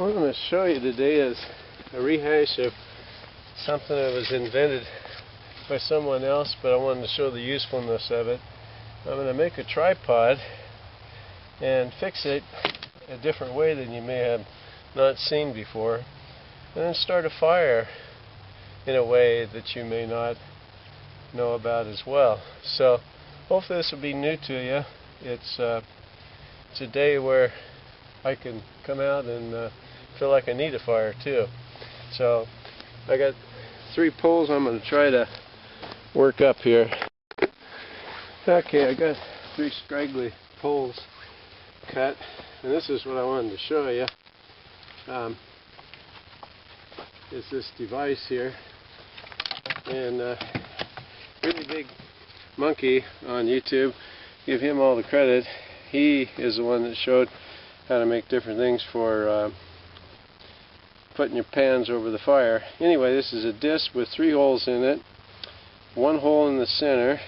What I'm going to show you today is a rehash of something that was invented by someone else, but I wanted to show the usefulness of it. I'm going to make a tripod and fix it a different way than you may have not seen before, and then start a fire in a way that you may not know about as well. So hopefully this will be new to you. It's a day where I can come out and feel like I need a fire too. So I got 3 poles I'm going to try to work up here. Okay, I got 3 scraggly poles cut, and this is what I wanted to show you. Is this device here, and Really Big Monkey on YouTube, give him all the credit. He is the one that showed how to make different things for putting your pans over the fire. Anyway, this is a disc with 3 holes in it, 1 hole in the center,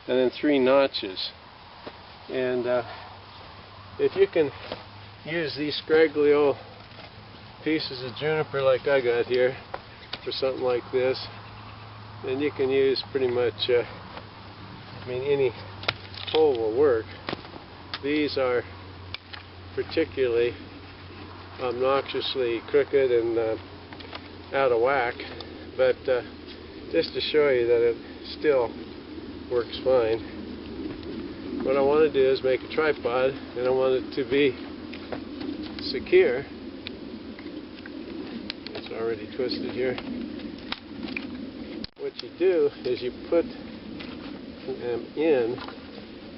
and then 3 notches. And if you can use these scraggly old pieces of juniper like I got here for something like this, then you can use pretty much, any pole will work. These are particularly obnoxiously crooked and out of whack, but just to show you that it still works fine. What I want to do is make a tripod, and I want it to be secure. It's already twisted here. What you do is you put them in,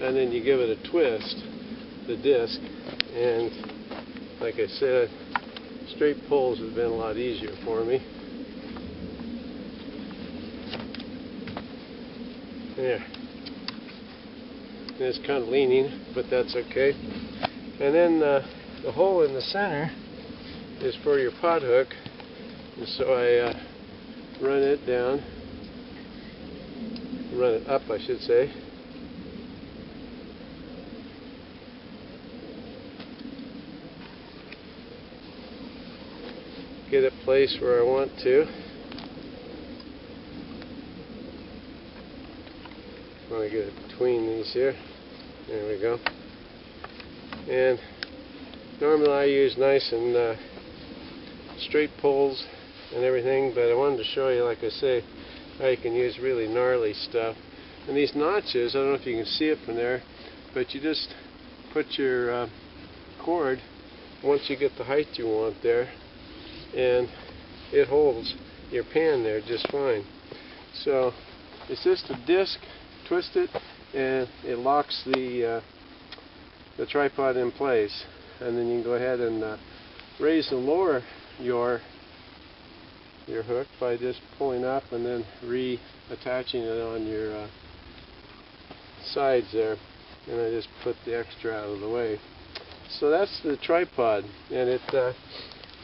and then you give it a twist, the disc, and like I said, straight poles have been a lot easier for me. There. And it's kind of leaning, but that's okay. And then the hole in the center is for your pot hook, and so I run it down, run it up I should say, get it placed where I want to. I want to get it between these here. There we go. And normally I use nice and straight poles and everything, but I wanted to show you, like I say, how you can use really gnarly stuff. And these notches, I don't know if you can see it from there, but you just put your cord, once you get the height you want there, and it holds your pan there just fine. So it's just a disc, twist it, and it locks the tripod in place. And then you can go ahead and raise and lower your hook by just pulling up and then reattaching it on your sides there. And I just put the extra out of the way. So that's the tripod, and it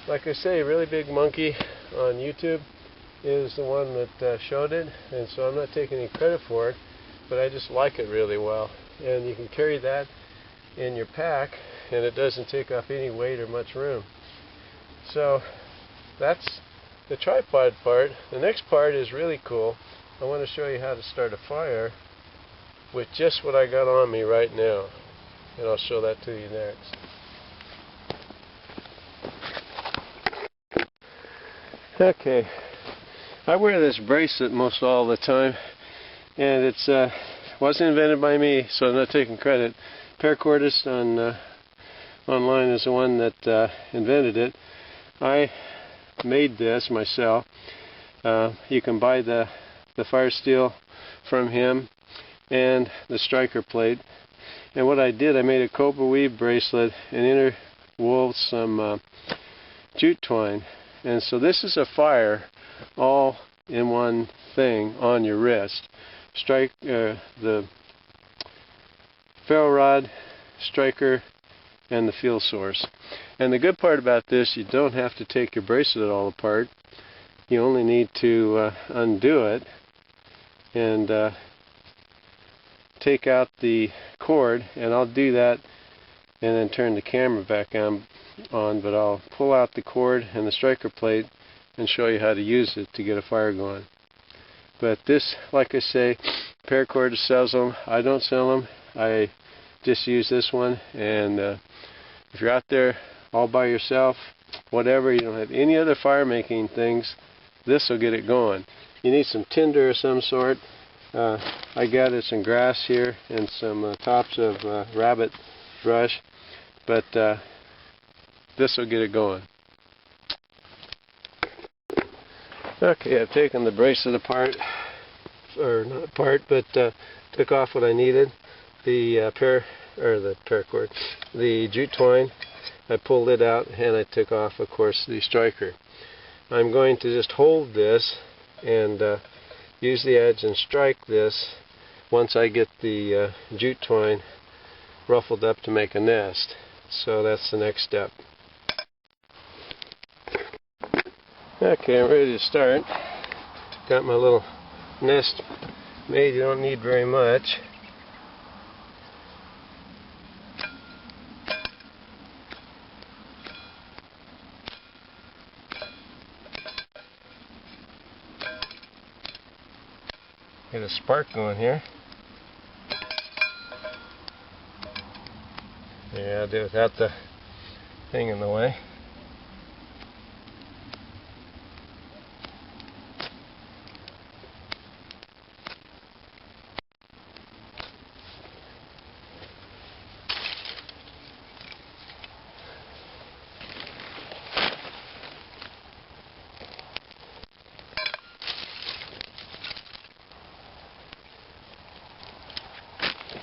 like I say, Really Big Monkey on YouTube is the one that showed it, and so I'm not taking any credit for it, but I just like it really well. And you can carry that in your pack, and it doesn't take up any weight or much room. So that's the tripod part. The next part is really cool. I want to show you how to start a fire with just what I got on me right now, and I'll show that to you next. Okay, I wear this bracelet most all the time, and it's wasn't invented by me, so I'm not taking credit. Paracordist on online is the one that invented it. I made this myself. You can buy the fire steel from him and the striker plate. And what I did, I made a cobra weave bracelet and interwove some jute twine. And so this is a fire all in one thing on your wrist. The ferro rod, striker, and the fuel source. And the good part about this, you don't have to take your bracelet all apart. You only need to undo it and take out the cord, and I'll do that and then turn the camera back on. on, but I'll pull out the cord and the striker plate and show you how to use it to get a fire going. But this, like I say, Paracordist sells them. I don't sell them. I just use this one. And if you're out there all by yourself, whatever, you don't have any other fire making things, this will get it going. You need some tinder of some sort. I gathered some grass here and some tops of rabbit brush, but this will get it going. Okay, I've taken the bracelet apart, or not apart, but took off what I needed. The paracord, the jute twine. I pulled it out and I took off, of course, the striker. I'm going to just hold this and use the edge and strike this once I get the jute twine ruffled up to make a nest. So that's the next step. Okay, I'm ready to start. Got my little nest made. You don't need very much. Get a spark going here. Yeah, I'll do it without the thing in the way.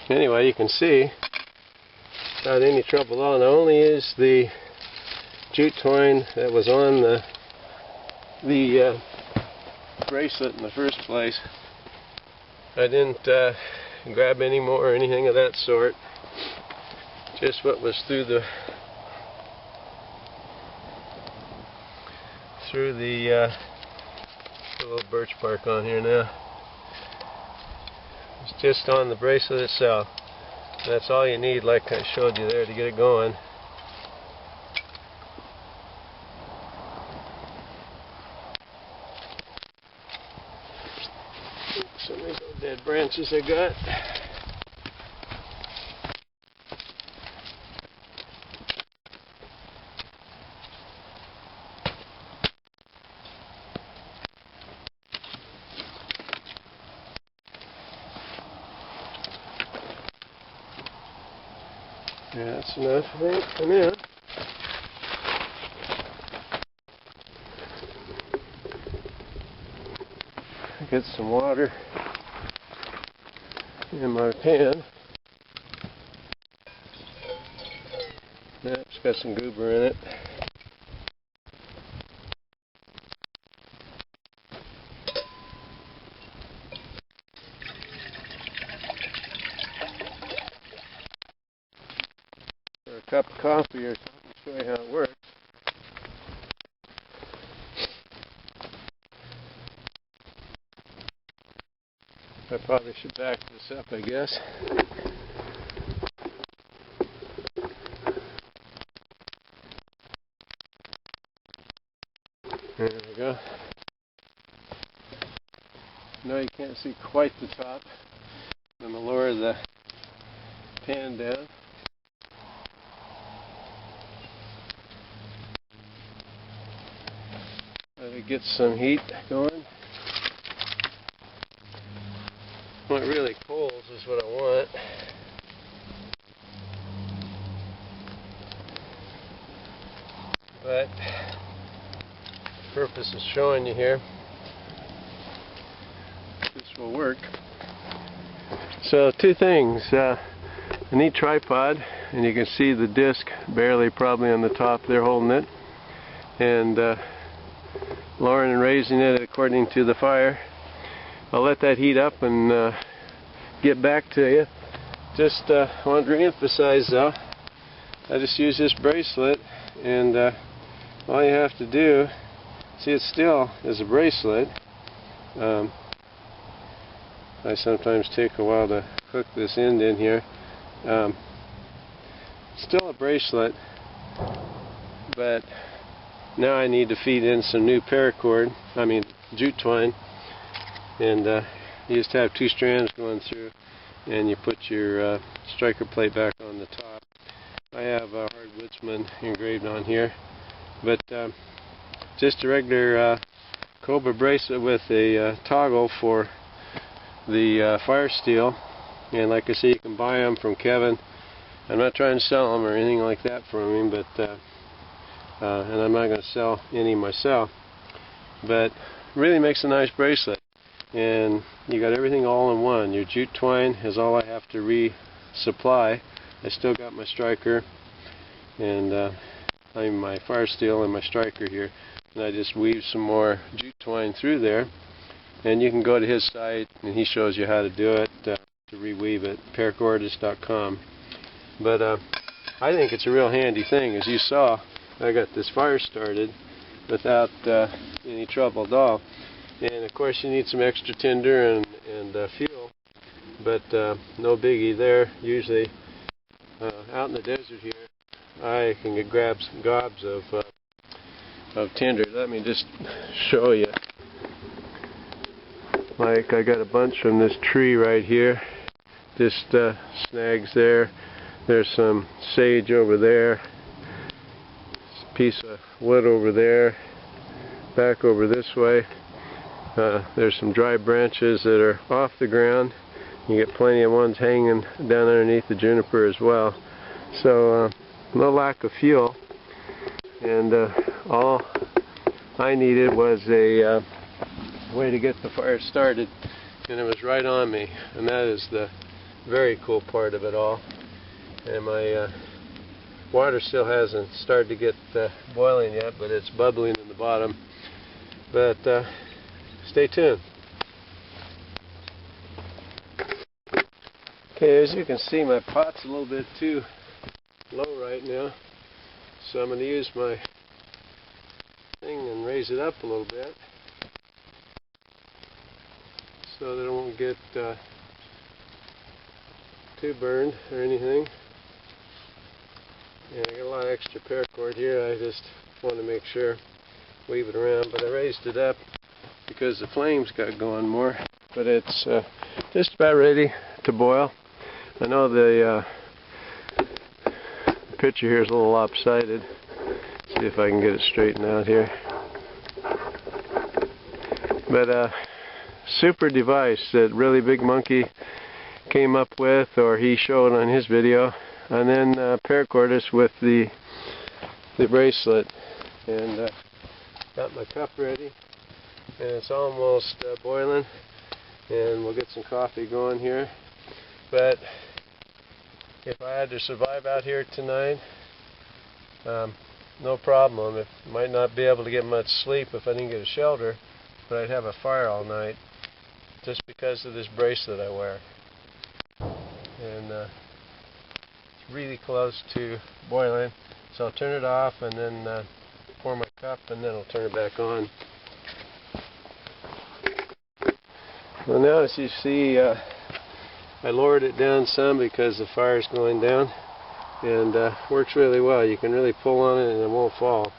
Anyway, you can see, without any trouble at all, and I only used the jute twine that was on the bracelet in the first place. I didn't grab any more or anything of that sort. Just what was through the little birch bark on here now. It's just on the bracelet itself. That's all you need, like I showed you there, to get it going. Some of these little dead branches I got. Yeah, that's enough, I think, for now. Get some water in my pan. It's got some goober in it. A cup of coffee or something to show you how it works. I probably should back this up, I guess. There we go. Now you can't see quite the top. I'm going to lower the pan down. Let it get some heat going. What really coals is what I want. But the purpose of showing you here, this will work. So two things. I need tripod, and you can see the disc barely probably on the top there holding it. And lowering and raising it according to the fire. I'll let that heat up and get back to you. Just want to re-emphasize though, I just use this bracelet, and all you have to do, see it still is a bracelet. I sometimes take a while to hook this end in here. Still a bracelet, but now I need to feed in some new jute twine, and you just have 2 strands going through, and you put your striker plate back on the top. I have a hard woodsman engraved on here, but just a regular cobra bracelet with a toggle for the fire steel. And like I say, you can buy them from Kevin. I'm not trying to sell them or anything like that from him, but and I'm not going to sell any myself. But really makes a nice bracelet, and you got everything all in one. Your jute twine is all I have to resupply. I still got my striker and my fire steel and my striker here, and I just weave some more jute twine through there. And you can go to his site and he shows you how to do it, to reweave it, Paracordist.com. But I think it's a real handy thing. As you saw, I got this fire started without any trouble at all. And of course you need some extra tinder and fuel, but no biggie there. Usually out in the desert here, I can get gobs of tinder. Let me just show you. Like, I got a bunch from this tree right here, just snags there. There's some sage over there, a piece of wood over there, back over this way. There's some dry branches that are off the ground. You get plenty of ones hanging down underneath the juniper as well. So no lack of fuel, and all I needed was a way to get the fire started, and it was right on me, and that is the very cool part of it all. And my water still hasn't started to get boiling yet, but it's bubbling in the bottom. But stay tuned. Okay, as you can see, my pot's a little bit too low right now, so I'm going to use my thing and raise it up a little bit so that it won't get too burned or anything. And I got a lot of extra paracord here. I just want to make sure, weave it around, but I raised it up because the flames got going more. But it's just about ready to boil. I know the picture here is a little lopsided. Let's see if I can get it straightened out here. But super device that Reallybigmonkey came up with, or he showed on his video, and then Paracordist with the bracelet. And got my cup ready, and it's almost boiling, and we'll get some coffee going here. But if I had to survive out here tonight, no problem. I might not be able to get much sleep if I didn't get a shelter, but I'd have a fire all night just because of this bracelet I wear. And it's really close to boiling, so I'll turn it off and then pour my cup, and then I'll turn it back on. Well, now as you see, I lowered it down some because the fire's going down, and works really well. You can really pull on it and it won't fall.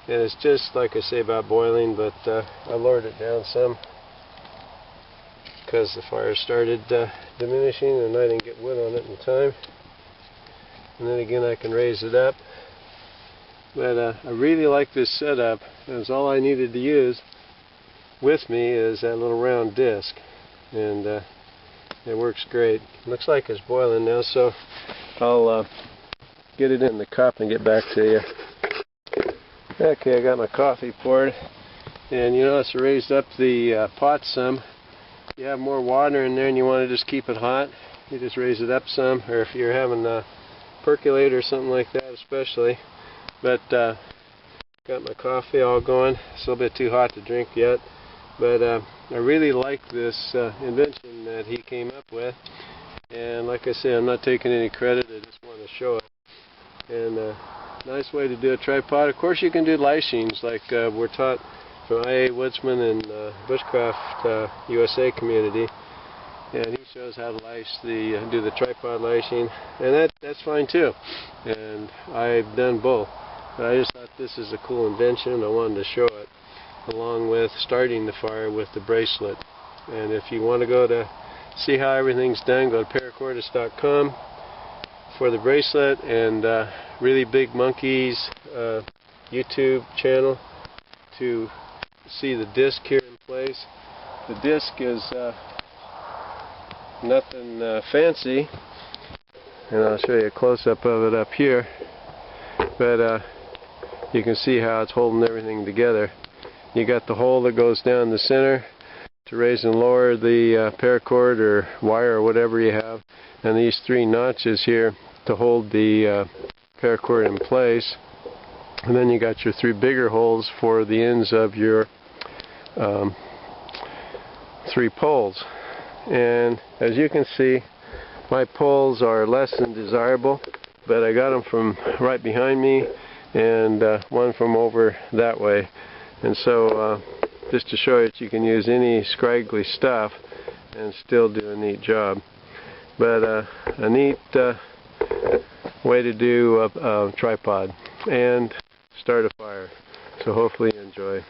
And it's just like I say about boiling, but I lowered it down some because the fire started diminishing and I didn't get wood on it in time. And then again I can raise it up. But I really like this setup, because all I needed to use with me is that little round disc, and it works great. Looks like it's boiling now, so I'll get it in the cup and get back to you. Okay, I got my coffee poured, and you notice I raised up the pot some. If you have more water in there and you want to just keep it hot, you just raise it up some, or if you're having a percolator or something like that especially. But got my coffee all going. It's a little bit too hot to drink yet, but I really like this invention that he came up with, and like I say, I'm not taking any credit, I just want to show it. And nice way to do a tripod. Of course you can do lashings like we're taught from IA Woodsman and Bushcraft USA community, and he shows how to lash do the tripod lashing, and that's fine too. And I've done both. But I just thought this is a cool invention. I wanted to show it, along with starting the fire with the bracelet. And if you want to go to see how everything's done, go to Paracordist.com for the bracelet, and Reallybigmonkey's YouTube channel to see the disc here in place. The disc is nothing fancy, and I'll show you a close-up of it up here, but you can see how it's holding everything together. You got the hole that goes down the center to raise and lower the paracord or wire or whatever you have, and these three notches here to hold the paracord in place. And then you got your three bigger holes for the ends of your three poles. And as you can see, my poles are less than desirable, but I got them from right behind me and one from over that way. And so just to show you that you can use any scraggly stuff and still do a neat job. But a neat way to do a tripod and start a fire. So hopefully you enjoy.